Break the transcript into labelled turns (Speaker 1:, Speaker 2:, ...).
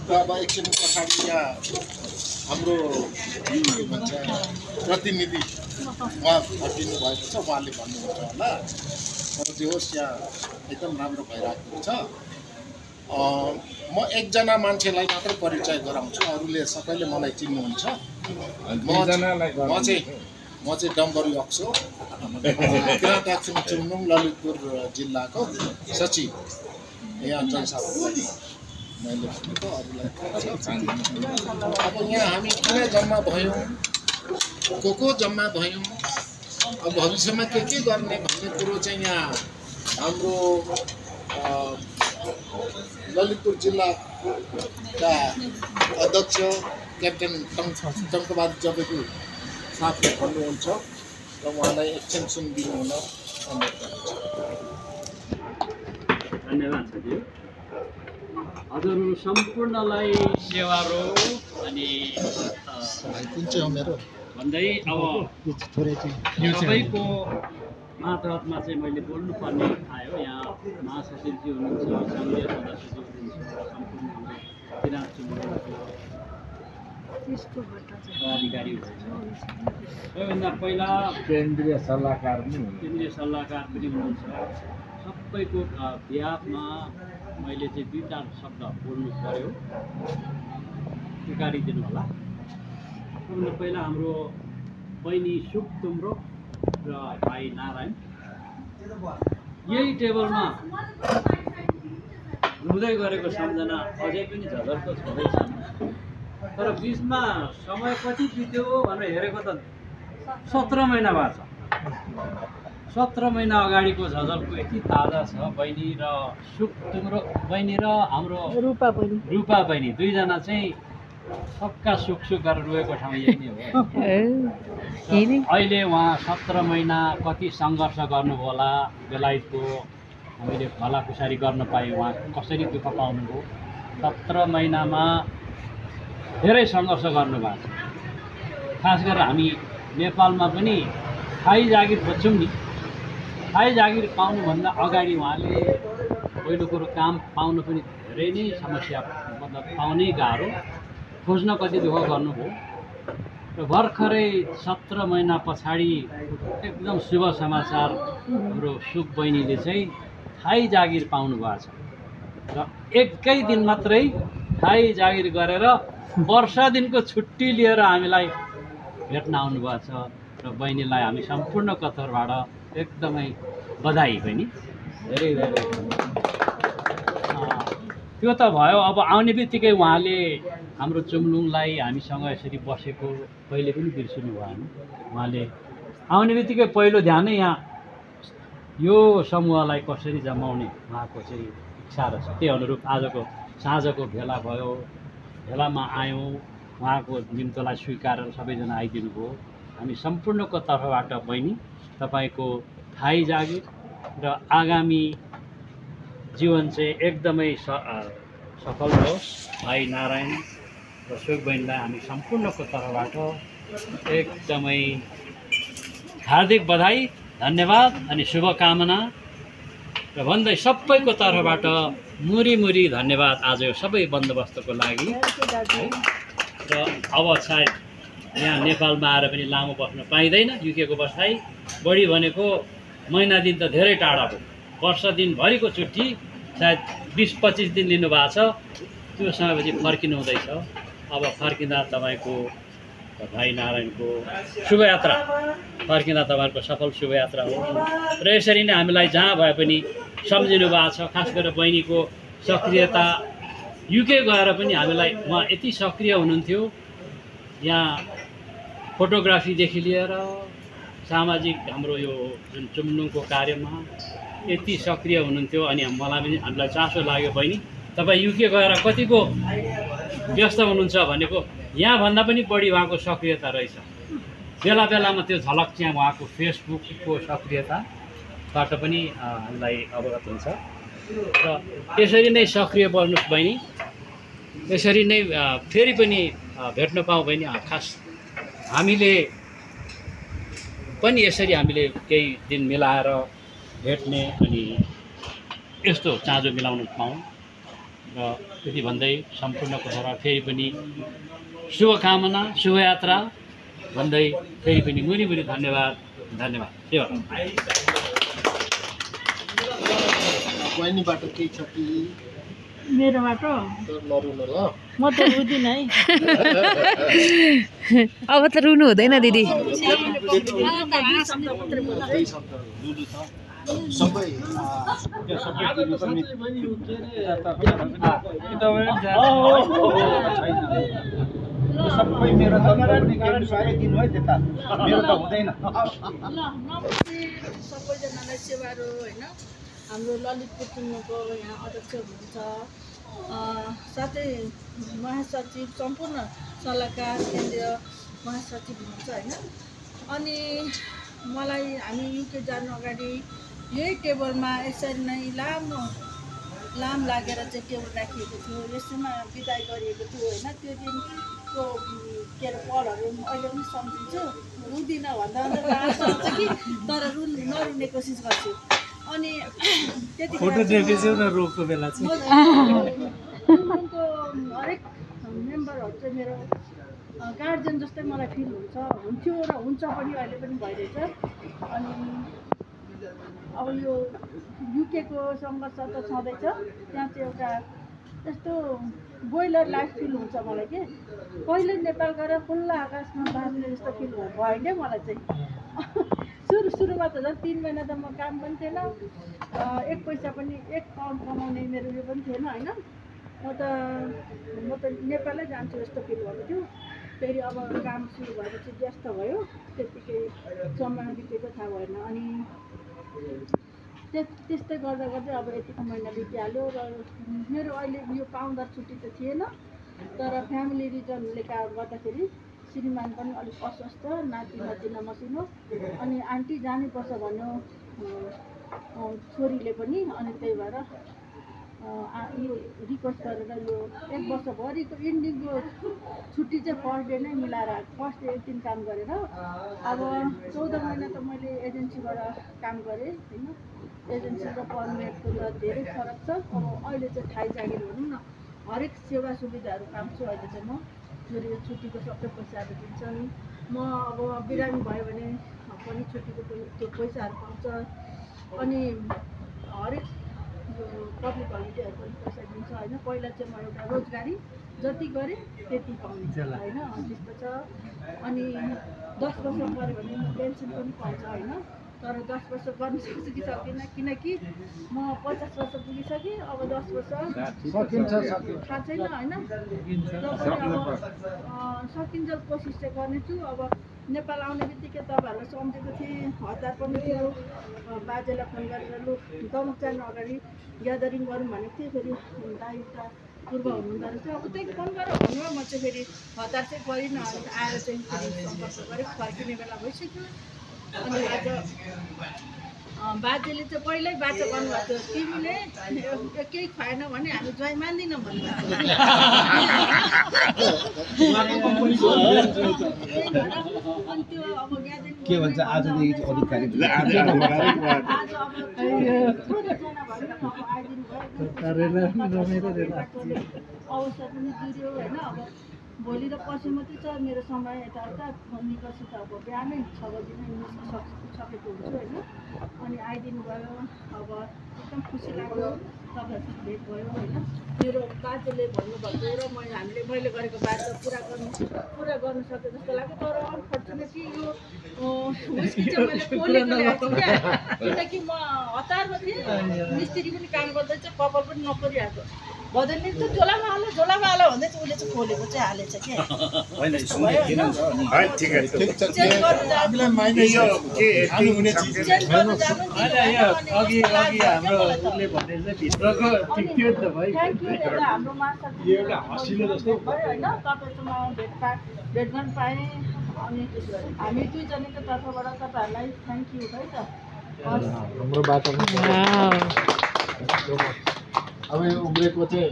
Speaker 1: अब एकछिन पछाडि यहाँ हाम्रो के भन्छ प्रतिनिधि उहाँ फर्किनु भएको छ, उहाँले भन्नुहुन्छ होला। तर जे होस् यहाँ एकदम राम्रो भइरहेको छ। म एकजना मान्छेलाई मात्र परिचय गराउँछु, अरूले सबैले मलाई चिन्नुहुन्छ। म चाहिँ डम्बरू अक्सो, किराँत दक्षिण चुम्लुङ ललितपुर जिल्लाको सचिव। यहाँ जनसाहब मैले भनेको अरूलाई। अब यहाँ हामी किन जम्मा भयौँ, को जम्मा भयौँ, अब भविष्यमा के गर्ने भन्ने कुरो चाहिँ यहाँ हाम्रो ललितपुर जिल्लाका अध्यक्ष क्याप्टेन टङ्कबहादुर जबेको साथले भन्नुहुन्छ र उहाँलाई एकछिन सुनिदिनु हुन अनुरोध गर्छु।
Speaker 2: धन्यवाद साथी। हजुरहरू सम्पूर्णलाई सेवारो अनि
Speaker 1: कुन चाहिँ हो मेरो
Speaker 2: भन्दै अब सबैको मातहतमा चाहिँ मैले बोल्नुपर्ने आयो। यहाँ महासचिवजी हुनुहुन्छ, सङ्घीय सदस्यजी हुनुहुन्छ, सम्पूर्ण किराँत चुम्लुङको पदाधिकारी हुनुहुन्छ। सबैभन्दा पहिला केन्द्रीय सल्लाहकार पनि हुनुहुन्छ। सबैको बिहाफमा मैले चाहिँ 2-4 शब्द बोल्नु पर्यो, स्वीकारिदिनु होला। सबभन्दा पहिला हाम्रो बहिनी सुक तुम्रो र भाइ नारायण यही टेबलमा हुँदै गरेको सम्झना अझै पनि झलक्क छँदैछ। तर बिचमा समय कति बित्यो भनेर हेरेको त 17 महिना भएको छ। 17 महिना अगाडिको झलक्क यति ताजा छ। बहिनी र सुक तुम्रो बहिनी र हाम्रो रूपा बहिनी दुईजना चाहिँ सक्का सुक गरेर रोएको ठाउँ यही नै हो। अहिले उहाँ 17 महिना कति सङ्घर्ष गर्नुभयो होला, बेलायतको हामीले भलाकुसारी गर्न पाएँ, उहाँ कसरी दुःख पाउनुभयो। 17 महिनामा धेरै सङ्घर्ष गर्नुभएको छ। खास गरेर हामी नेपालमा पनि थाई जागिर खोज्छौँ नि, थाई जागिर पाउनुभन्दा अगाडि उहाँले पहिलो कुरो काम पाउनु पनि धेरै नै समस्या, मतलब पाउनै गाह्रो, खोज्न कति दुःख गर्नुभयो। र भर्खरै 17 महिना पछाडि एकदम शुभ समाचार हाम्रो सुक बहिनीले चाहिँ थाई जागिर पाउनु भएको छ। र एकै दिन मात्रै थाई जागिर गरेर वर्ष दिनको छुट्टी लिएर हामीलाई भेट्न आउनुभएको छ। र बहिनीलाई हामी सम्पूर्णको तर्फबाट एकदमै बधाई बहिनी, धेरै धेरै। त्यो त भयो। अब आउने बित्तिकै उहाँले हाम्रो चुम्लुङलाई हामीसँग यसरी बसेको कहिले पनि बिर्सिनु भएन। उहाँले आउने बित्तिकै पहिलो ध्यानै यहाँ यो समूहलाई कसरी जमाउने उहाँको चाहिँ इच्छा रहेछ। त्यही अनुरूप आजको साँझको भेला भयो, भेलामा आयौँ, उहाँको निम्तोलाई स्वीकारेर सबैजना आइदिनु भयो। हामी सम्पूर्णको तर्फबाट बहिनी तपाईँको थाई जागिर र आगामी जीवन चाहिँ एकदमै सफल होस्। भाइ नारायण र सुक बहिनीलाई हामी सम्पूर्णको तर्फबाट एकदमै हार्दिक बधाई, धन्यवाद अनि शुभकामना र भन्दै सबैको तर्फबाट मुरी धन्यवाद आज यो सबै बन्दोबस्तको लागि है। र अब सायद यहाँ नेपालमा आएर पनि लामो बस्न पाइँदैन। युकेको बसाइ बढी भनेको महिना दिन त धेरै टाढा भयो। वर्ष दिनभरिको छुट्टी सायद 20-25 दिन लिनुभएको छ। त्यो समयपछि फर्किनु हुँदैछ। अब फर्किँदा तपाईँको भाइ नारायणको शुभयात्रा, फर्किँदा तपाईँहरूको सफल शुभयात्रा हो। र यसरी नै हामीलाई जहाँ भए पनि सम्झिनु भएको छ। खास गरेर बहिनीको सक्रियता, युके गएर पनि हामीलाई उहाँ यति सक्रिय हुनुहुन्थ्यो। यहाँ फोटोग्राफीदेखि लिएर सामाजिक हाम्रो यो जुन चुम्लुङको कार्यमा यति सक्रिय हुनुहुन्थ्यो। अनि मलाई पनि हामीलाई चासो लाग्यो, बहिनी तपाईँ युके गएर कतिको व्यस्त हुनुहुन्छ भनेको यहाँभन्दा पनि बढी उहाँको सक्रियता रहेछ। बेला बेलामा त्यो झलक चाहिँ उहाँको फेसबुकको सक्रियताबाट पनि हामीलाई अवगत हुन्छ। र यसरी नै सक्रिय बन्नुहोस् बहिनी, यसरी नै फेरि पनि भेट्न पाऊँ बहिनी। खास हामीले पनि यसरी हामीले केही दिन मिलाएर भेट्ने अनि यस्तो चाँजो मिलाउन पाऊँ र त्यति भन्दै सम्पूर्णको तर्फ फेरि पनि शुभकामना शुभयात्रा भन्दै फेरि पनि मुरी मुरी धन्यवाद सेवा
Speaker 1: बहिनीबाट केही छ कि
Speaker 3: मेरोबाट
Speaker 1: नरुनु ल
Speaker 3: म त रुदिन है
Speaker 4: अब त रुनु हुँदैन दिदी
Speaker 1: सबै
Speaker 5: सबै मेरो दिनु है त्यता मेरो त हुँदैन
Speaker 3: नमस्ते सबैजनालाई सेवारो होइन हाम्रो ललितपुर टिमको यहाँ अध्यक्ष हुनुहुन्छ साथै महासचिव सम्पूर्ण सल्लाहकार केन्द्रीय महासचिव हुनुहुन्छ होइन अनि मलाई हामी युके जानु अगाडि यही टेबलमा यसरी नै लाम लागेर चाहिँ टेबल राखिएको थियो यसैमा बिदाई गरिएको थियो होइन त्यो दिनको के अरे पलहरू अहिले पनि सम्झिन्छु रुदिनँ भन्दा आउँछ कि तर नरुने कोसिस गर्छु अनि टिमको हरेक मेम्बरहरू चाहिँ मेरो गार्जियन जस्तै मलाई फिल हुन्थ्यो र हुन्छ पनि अहिले पनि भइरहेछ अनि अब यो युकेको सङ्घर्ष त छँदैछ त्यहाँ चाहिँ एउटा यस्तो बोइलर लाइफ फिल हुन्छ मलाई के कहिले नेपाल गएर खुल्ला आकाशमा बाँच्ने जस्तो फिल भयो क्या मलाई चाहिँ सुरुमा त झन् 3 महिना त म काम पनि थिएन एक पैसा पनि 1 पाउन्ड कमाउने मेरो यो पनि थिएन होइन म त नेपालै जान्छु जस्तो फिल भएको थियो फेरि अब काम सुरु भएपछि व्यस्त भयो त्यतिकै समय बितेको थाहा भएन अनि त्यस्तै गर्दा गर्दै अब यतिको महिना बितिहाल्यो र मेरो अहिले यो पाउँदा छुट्टी त थिएन तर फ्यामिली रिजनले गर्दाखेरि श्रीमान पनि अलिक अस्वस्थ नाति मसिनो अनि आन्टी जानुपर्छ भन्यो छोरीले पनि अनि त्यही भएर यो रिक्वेस्ट गरेर यो 1 वर्षभरिको इन्डिङको छुट्टी चाहिँ फर्स्ट डे नै मिलाएर फर्स्ट डे 1 दिन काम गरेर अब 14 महिना त मैले एजेन्सीबाट काम गरेँ होइन एजेन्सी र पर्मनेन्टको त धेरै फरक छ अब अहिले चाहिँ थाहै जागिर भनौँ न हरेक सेवा सुविधाहरू पाउँछु अहिले चाहिँ म मेरो यो छुट्टीको सबै पैसाहरू दिन्छन् म अब बिरामी भयो भने पनि छुट्टीको त्यो पैसाहरू पाउँछ अनि हरेक यो पब्लिक हलिडेहरू पनि पैसा दिन्छ होइन पहिला चाहिँ म एउटा रोजगारी जति गरेँ त्यति पाउने होइन त्यस्तो छ अनि 10 वर्ष पऱ्यो भने म पेन्सन पनि पाउँछ होइन तर 10 वर्ष गर्न सक्छु कि सक्दिनँ किनकि म 50 वर्ष पुगिसकेँ अब 10 वर्ष थाहा छैन होइन सकिन्जेल कोसिस चाहिँ गर्नेछु अब नेपाल आउने बित्तिकै तपाईँहरूलाई सम्झेको थिएँ हतार पनि थियो बाजेलाई फोन गरेर लु दमक जानु अगाडि ग्यादरिङ गरौँ भनेको थिएँ फेरि दाइ उता पूर्व हुनुहुँदो रहेछ अब त्यही फोन गरेर भन्नु म चाहिँ फेरि हतार चाहिँ गरिनँ अनि आएर चाहिँ फेरि सम्पर्क गरेँ फर्किने बेला भइसक्यो अनि आज बाजेले चाहिँ पहिल्यै बाचा गर्नुभएको थियो तिमीले केही खुवाएन भने हामी ज्वाइँ मान्दिनँ भन्नुभएको अनि त्यो अब
Speaker 5: के भन्छ आजदेखि चाहिँ अधिकारी
Speaker 3: अवसर पनि जुर्यो होइन अब भोलि र पर्सि मात्रै छ मेरो समय यताउता निकर्सित अब बिहानै 6 बजी नै सकेको हुन्छु होइन अनि आइदिनु भयो अब एकदम खुसी लाग्यो तपाईँहरूसँग भेट भयो होइन मेरो बाजेले भन्नुभएको र मैले गरेको बात पुरा गर्नु सक्यो जस्तो लाग्यो तर अनफर्चुनेटली यो विस्की चाहिँ मैले खोलेको ल्याएको छु क्या किनकि म हतारमा थिएँ मिस्त्री पनि काम गर्दै चाहिँ कपाल पनि नपरिहाल्छ भदनले चाहिँ झोलामा हाल भन्दै चाहिँ उसले चाहिँ खोलेको चाहिँ हालेछ क्या हाम्रो होइन तपाईँसँग भेट गर्न पाएँ अनि हामी दुईजनाको तर्फबाट तपाईँहरूलाई थ्याङ्क यू है त
Speaker 1: हाम्रो बाटो अब यो उब्रेको चाहिँ